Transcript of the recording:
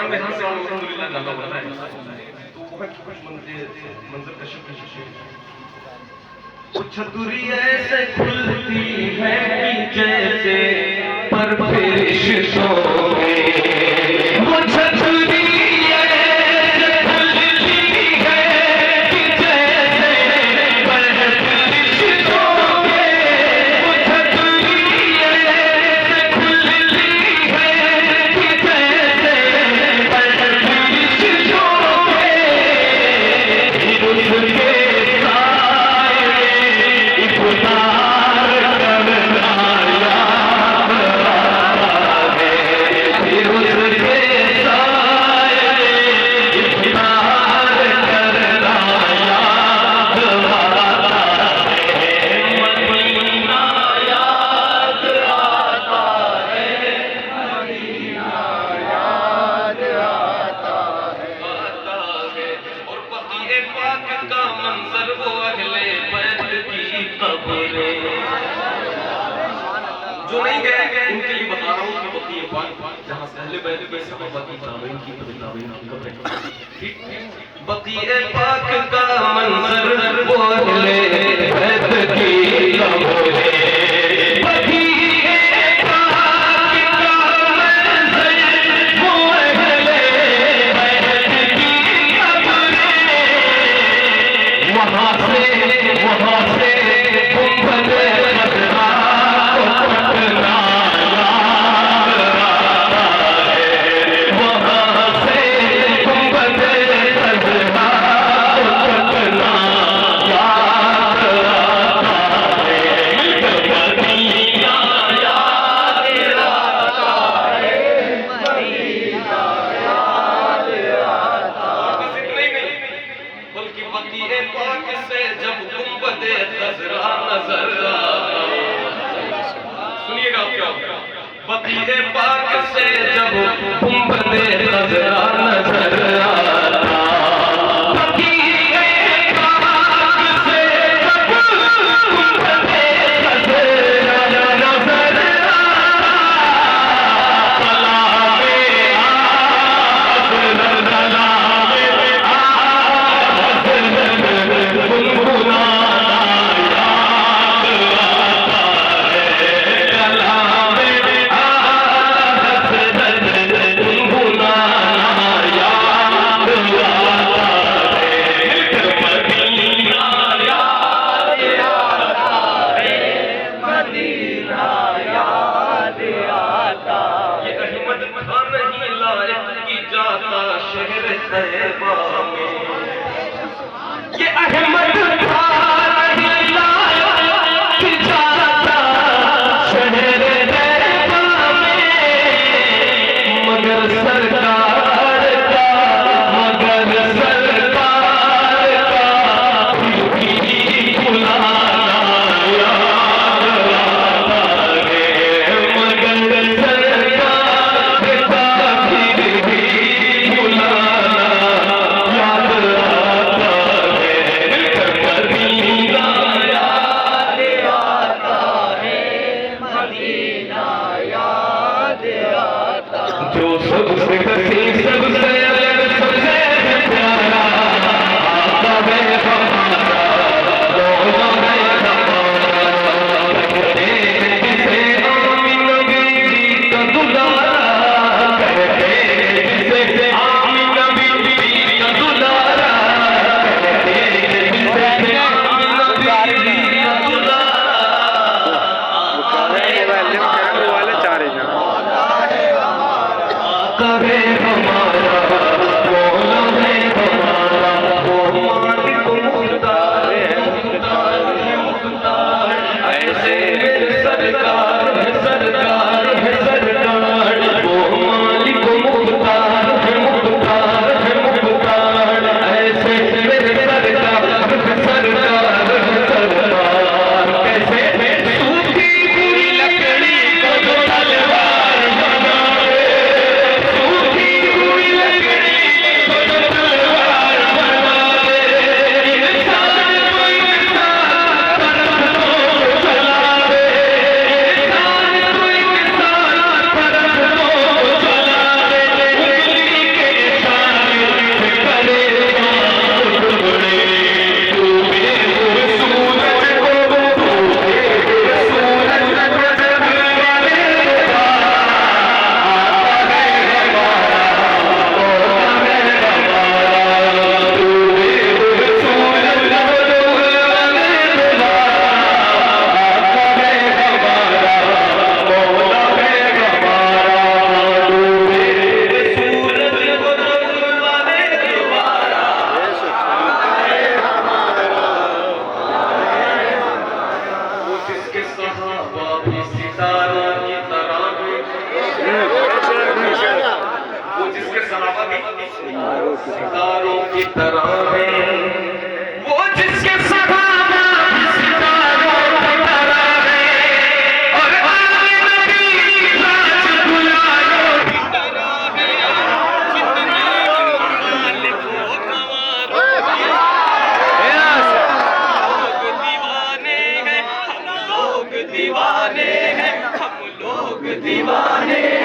में यहाँ से अल्हम्दुलिल्लाह नागा बना है तो बहुत मंजर कशिश वो छतुरी ऐसे खुलती है कि जैसे पर फरिश्तों में वो छतुरी ऐसे खुलती है कि जैसे पर फरिश्तों में वो छतुरी ऐसे खुलती है कि जैसे पर फरिश्तों में उसके जो नहीं गए उनके लिए बता रहा हूँ कि बक़ीए पाक जहाँ अहले बैत के सहाबा की ताबईन की कब्रें ठीक बक़ीए पाक का मंजर वो अहले बैत की कब्रें बक़ीए पाक से जब गुंबदे खज़रा नज़र आता बक़ीए पाक से जब गुंबदे खज़रा नज़र ये अहमद था नहीं लाया कि जाता शहर तैयबा में मगर सरकार का बुलाना जो सबसे कसी सबसे अलग सबसे प्यारा आपका है हमारा दोनों है हमारा कहते जिसे आमीन नबी का दुलारा कहते जिसे आमीन नबी का दुलारा कहते जिसे आमीन नबी का दुलारा करे हमारा मौला है हमारा वो मालिक मुख्तार है ऐसे सरकार है सरकार है सरकार वो मालिक मुख्तार है मुख्तार ऐसे मेरे सरकार है सरकार कैसे सूखी पूरी लकड़ी को जो तलवार बनाए सूखी सितारों की तरह है वो जिसके सहारा सितारों की तरह है और आले नबी राज गुलालों की तरह है जितने मालिक वो दीवाने हैं हम लोग दीवाने हैं